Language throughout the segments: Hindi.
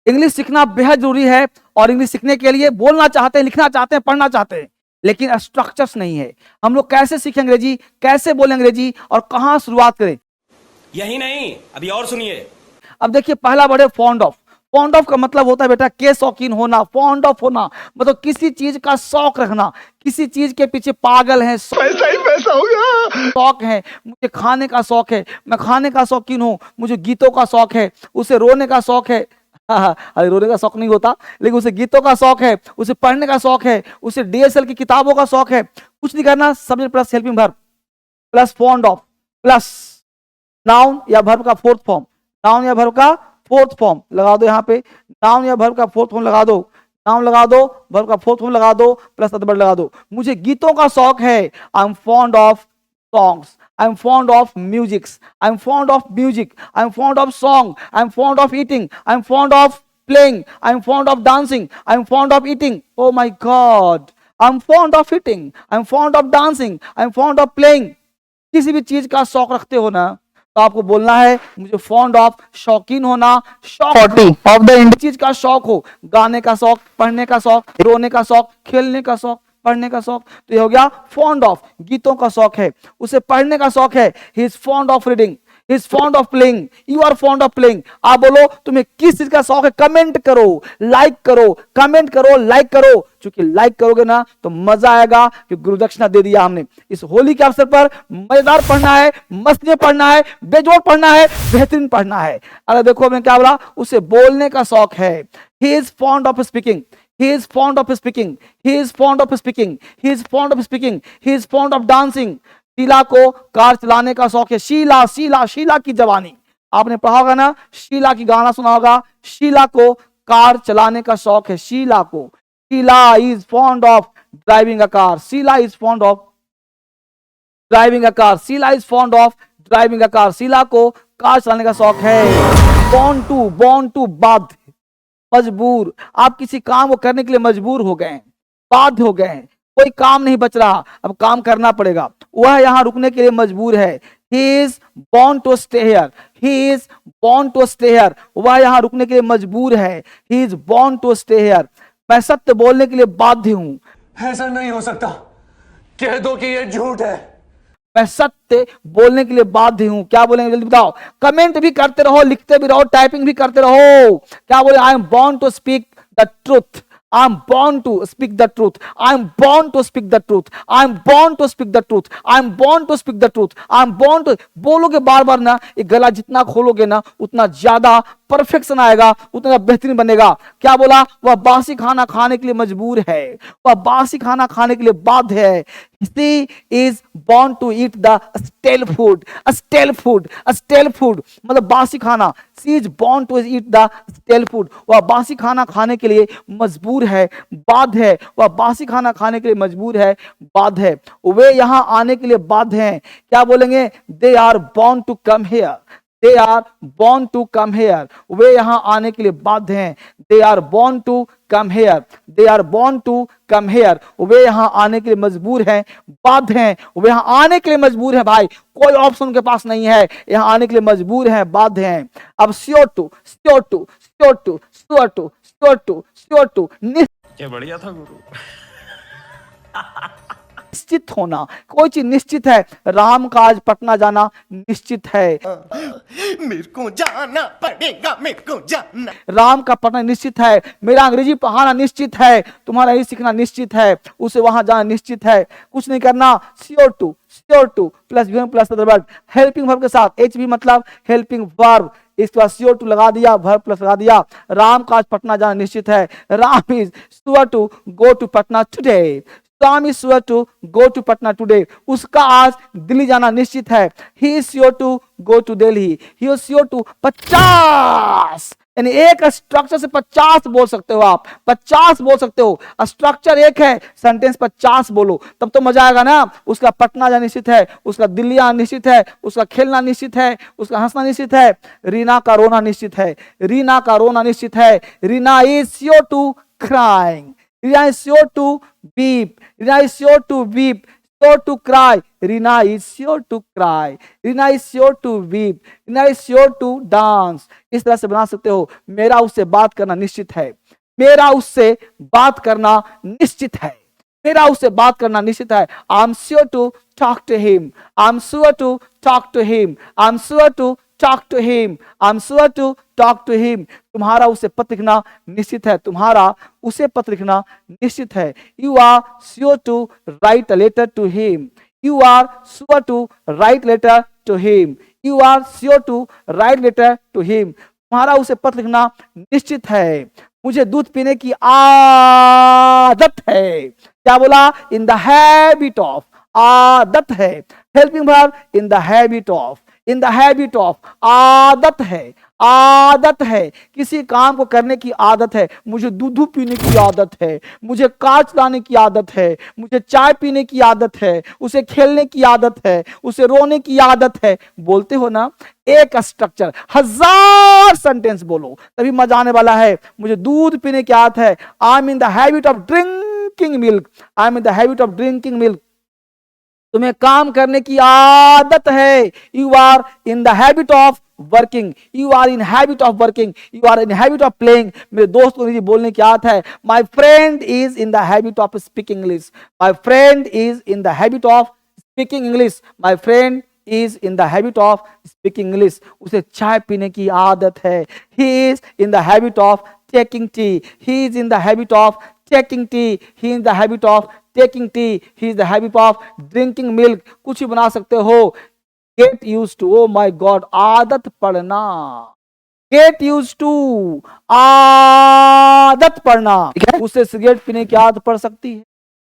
इंग्लिश सीखना बेहद जरूरी है और इंग्लिश सीखने के लिए बोलना चाहते हैं, लिखना चाहते हैं, पढ़ना चाहते हैं, लेकिन स्ट्रक्चर्स नहीं है। हम लोग कैसे सीखें अंग्रेजी, कैसे बोलें अंग्रेजी और कहां शुरुआत करें? यही नहीं, अभी और सुनिए। अब देखिए, पहला वर्ड है फॉन्ड ऑफ। फॉन्ड ऑफ का मतलब होता है बेटा के शौकीन होना। फॉन्ड ऑफ होना मतलब किसी चीज का शौक रखना, किसी चीज के पीछे पागल है, पैसा ही पैसा हो गया। शौक है। मुझे खाने का शौक है, मैं खाने का शौकीन हूँ। मुझे गीतों का शौक है, उसे रोने का शौक है। अरे रोने का शौक नहीं होता, लेकिन उसे गीतों का शौक है, उसे पढ़ने का शौक है, उसे डीएसएल की किताबों का शौक है। कुछ नहीं करना, subject plus helping verb plus fond of plus noun या वर्ब का फोर्थ फॉर्म। नाउन या वर्ब का फोर्थ फॉर्म लगा दो यहाँ पे। नाउन या वर्ब का फोर्थ फॉर्म लगा दो, नाउन लगा दो, वर्ब का फोर्थ फॉर्म लगा दो, प्लस अदर लगा दो। मुझे गीतों का शौक है। I am fond of songs, I'm fond of musics, I'm fond of music, I'm fond of song, I'm fond of eating, I'm fond of playing, I'm fond of dancing, I'm fond of eating. Oh my God, I'm fond of eating, I'm fond of dancing, I'm fond of playing. किसी भी चीज का शौक रखते हो ना, तो आपको बोलना है मुझे फॉन्ड ऑफ, शौकीन होना, शौक ऑफ द चीज का शौक हो। गाने का शौक, पढ़ने का शौक, रोने का शौक, खेलने का शौक, पढ़ने का शौक। तो ये हो गया फॉन्ड ऑफ, गीतों का शौक है, उसे पढ़ने का शौक है। He is fond of reading, he is fond of playing, you are fond of playing. आप बोलो तुम्हें किस चीज का शौक है, कमेंट करो, लाइक करो, कमेंट करो, लाइक करो। क्योंकि लाइक करोगे ना तो मजा आएगा कि गुरु दक्षिणा दे दिया हमने। इस होली के अवसर पर मजेदार पढ़ना है, मस्त में पढ़ना है, बेजोड़ पढ़ना है, बेहतरीन पढ़ना है। अगर देखो मैंने क्या बोला, उसे बोलने का शौक है। He is fond of speaking, he is fond of speaking, he is fond of speaking, he is fond of speaking, he is fond of dancing. Sheela को कार चलाने का शौक है। शीला शीला शीला की जवानी, आपने पढ़ा होगा ना, शीला की गाना सुना होगा। शीला को कार चलाने का शौक है। शीला को, Sheela is fond of driving a car, Sheela is fond of driving a car, Sheela is fond of driving a car. Sheela को कार चलाने का शौक है। बॉर्न टू बाध्य, मजबूर। आप किसी काम को करने के लिए मजबूर हो गए, बाध्य हो गए, कोई काम नहीं बच रहा, अब काम करना पड़ेगा। वह यहाँ रुकने के लिए मजबूर है। He is born to stay here, he is born to stay here. वह यहाँ रुकने के लिए मजबूर है। He is born to stay here. मैं सत्य बोलने के लिए बाध्य हूं। ऐसा नहीं हो सकता, कह दो कि यह झूठ है। मैं सत्य बोलने के लिए बाध्य हूं। क्या बोलेंगे जल्दी बताओ। कमेंट भी करते रहो, लिखते भी रहो, टाइपिंग भी करते रहो। क्या बोले, I am born to speak the truth, I am born to speak the truth, I am born to speak the truth, I am born to speak the truth, I am born to speak the truth, I am born to। बोलोगे बार बार ना, ये गला जितना खोलोगे ना उतना ज्यादा परफेक्शन आएगा, उतना बेहतरीन बनेगा। क्या बोला, वह बासी खाना खाने के लिए मजबूर है, वह बासी खाना खाने के लिए बाध्य है। She is born to eat the stale food, a stale food, a stale food मतलब बासी खाना। She is born to eat the stale food, वह बासी खाना खाने के लिए मजबूर है, बाध्य है। वह बासी खाना खाने के लिए मजबूर है, बाध्य है। वे यहाँ आने के लिए बाध्य हैं। क्या बोलेंगे, they are born to come here, they are born to come here। वे यहाँ आने के लिए बाध्य हैं। they are born to come here, they are born to come here। वे यहाँ आने के लिए मजबूर हैं, बाध्य हैं। वे यहाँ आने के लिए मजबूर हैं। भाई कोई ऑप्शन उनके पास नहीं है, यहाँ आने के लिए मजबूर हैं, बाध्य हैं। अब sure to, sure to, sure to, sure to, sure to, sure to, क्या बढ़िया था गुरु। निश्चित होना, कोई चीज निश्चित है। राम का आज पटना जाना निश्चित है। मेरे को जाना पड़ेगा, मेरे को जाना। राम का पटना निश्चित है। मेरा अंग्रेजी पढ़ाना निश्चित है, तुम्हारा ही सीखना निश्चित है, उसे वहां जाना निश्चित है। कुछ नहीं करना, sure two plus plus verb, helping verb के साथ। एच भी मतलब हेल्पिंग वर्ब, इसके बाद श्योर टू लगा दिया, वर्ब प्लस लगा दिया। राम का आज पटना जाना निश्चित है। Ram is sure to go to Patna today, Ram is sure to go to Patna today. उसका आज दिल्ली जाना निश्चित है। He is sure to go to Delhi, he is sure to. 50 यानी एक स्ट्रक्चर से 50 बोल सकते हो आप, 50 बोल सकते हो। स्ट्रक्चर एक है, सेंटेंस 50 बोलो, तब तो मजा आएगा ना। उसका पटना जाना निश्चित है, उसका दिल्ली आना निश्चित है, उसका खेलना निश्चित है, उसका हंसना निश्चित है। रीना का रोना निश्चित है, रीना का रोना निश्चित है। Rina is sure to crying, Rina is sure to weep, Rina is sure to weep, sure to cry. Rina is sure to cry. Rina is sure to weep. Rina is sure to dance. इस तरह से बना सकते हो, मेरा उससे बात करना निश्चित है, मेरा उससे बात करना निश्चित है, मेरा उससे बात करना निश्चित है. I'm sure to talk to him. I'm sure to talk to him. I'm sure to talk to him. I'm sure to talk to him. तुम्हारा उसे पत्र लिखना निश्चित है, तुम्हारा उसे पत्र लिखना निश्चित है. You are sure to write a letter to him. You are sure to write letter to him. You are sure to write letter to him. तुम्हारा उसे पत्र लिखना निश्चित है. मुझे दूध पीने की आदत है. क्या बोला? इन द हैबिट ऑफ. आदत है. Helping verb in the habit of. In the habit of. आदत है. आदत है, किसी काम को करने की आदत है. मुझे दूध पीने की आदत है, मुझे कांच लाने की आदत है, मुझे चाय पीने की आदत है, उसे खेलने की आदत है, उसे रोने की आदत है. बोलते हो ना, एक स्ट्रक्चर, 1000 सेंटेंस बोलो तभी मजा आने वाला है. मुझे दूध पीने की आदत है. I am in the habit of drinking milk. I am in the habit of drinking milk. तुम्हें काम करने की आदत है. You are in the habit of working. You are in habit of working. You are in habit of playing. मेरे दोस्त को अंग्रेजी बोलने की आदत है. My friend is in the habit of speaking English. My friend is in the habit of speaking English. My friend is in the habit of speaking English. उसे चाय पीने की आदत है. He is in the habit of taking tea. He is in the habit of taking tea. He is in the habit of taking tea. He is the habit of drinking milk. कुछ भी बना सकते हो. Get used to. Oh my God. आदत पड़ना. Get used to. आदत पड़ना. उसे सिगरेट पीने की आदत पड़ सकती है.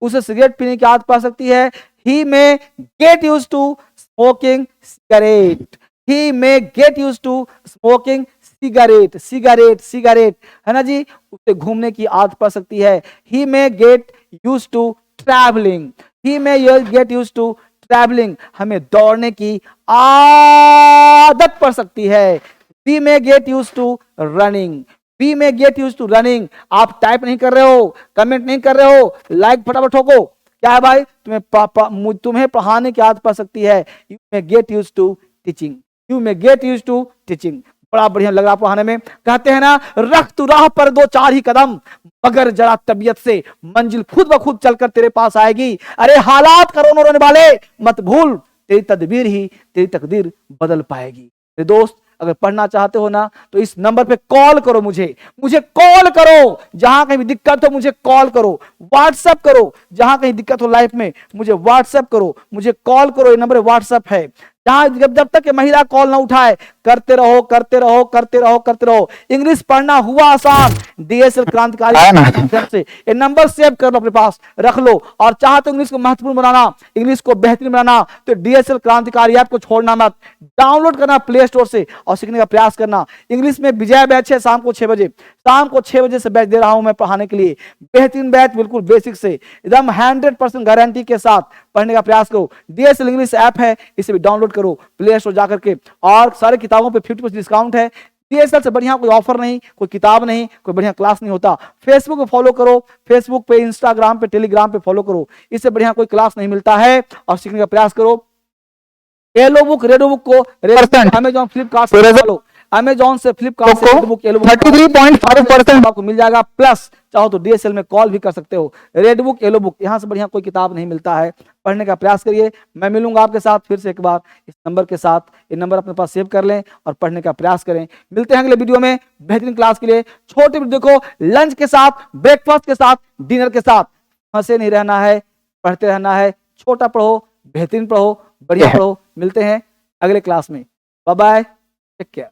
उसे सिगरेट पीने की आदत पड़ सकती है. He may get used to smoking cigarette. He may get used to smoking cigarette. Cigarette cigarette है ना जी. उसे घूमने की आदत पड़ सकती है. He may get used to travelling. He may get used to travelling. हमें दौड़ने की आदत पड़ सकती है. We may get used to running. We may get used to running. आप टाइप नहीं कर रहे हो, कमेंट नहीं कर रहे हो, लाइक फटाफट ठोको. क्या है भाई? तुम्हें पढ़ाने की आदत पड़ सकती है. You may get used to teaching. You may get used to teaching. बड़ा बढ़िया लग रहा पढ़ाने में. कहते हैं ना, रख तू राह पर 2-4 ही कदम, मगर जरा तबीयत से मंजिल खुद ब खुद चलकर तेरे पास आएगी. अरे हालात करो रोने वाले, मत भूल तेरी तदबीर ही तेरी तकदीर बदल पाएगी. मेरे दोस्त, अगर पढ़ना चाहते हो ना तो इस नंबर पे कॉल करो. मुझे कॉल करो. जहां कहीं भी दिक्कत हो मुझे कॉल करो. व्हाट्सएप करो. जहां कहीं दिक्कत हो लाइफ में मुझे व्हाट्सएप करो, मुझे कॉल करो. ये नंबर व्हाट्सएप है. जब तक महिला कॉल ना उठाए, करते रहो करते रहो करते रहो करते रहो. इंग्लिश पढ़ना हुआ आसान डीएसएल क्रांतिकारी से. ये नंबर सेव कर लो, अपने पास रख लो. और चाहते इंग्लिश को महत्वपूर्ण बनाना, इंग्लिश को बेहतरीन बनाना, तो डीएसएल क्रांतिकारी ऐप को छोड़ना मत. डाउनलोड करना प्ले स्टोर से और सीखने का प्रयास करना. इंग्लिश में विजय बैच है शाम को 6 बजे. शाम को 6 बजे से बैच दे रहा हूं मैं पढ़ाने के लिए. बेहतरीन बैच, बिल्कुल बेसिक से एकदम 100% गारंटी के साथ पढ़ने का प्रयास करो. डीएसएल इंग्लिश ऐप है, इसे भी डाउनलोड करो प्ले स्टोर जाकर के. और सारी किताबों पे 50% डिस्काउंट है. डीएसएल से बढ़िया कोई ऑफर नहीं, कोई किताब नहीं, कोई बढ़िया क्लास नहीं होता. फेसबुक पे फॉलो करो, फेसबुक पे, इंस्टाग्राम पे, टेलीग्राम पे फॉलो करो. इससे बढ़िया कोई क्लास नहीं मिलता है. और सीखने का प्रयास करो. येलो बुक, रेड बुक को अमेजॉन फ्लिपकार्ट से फॉलो. अमेजॉन से फ्लिपकार्ट से 33.5% आपको मिल जाएगा. प्लस चाहो तो डीएसएल में कॉल भी कर सकते हो. रेड बुक, येलो बुक, यहां से बढ़िया कोई किताब नहीं मिलता है. पढ़ने का प्रयास करिए. मैं मिलूंगा आपके साथ फिर से एक बार इस नंबर के साथ. ये नंबर अपने पास सेव कर लें और पढ़ने का प्रयास करें. मिलते हैं अगले वीडियो में बेहतरीन क्लास के लिए. छोटे वीडियो देखो, लंच के साथ, ब्रेकफास्ट के साथ, डिनर के साथ. फंसे नहीं रहना है, पढ़ते रहना है. छोटा पढ़ो, बेहतरीन पढ़ो, बढ़िया पढ़ो. मिलते हैं अगले क्लास में. Bye bye, take care.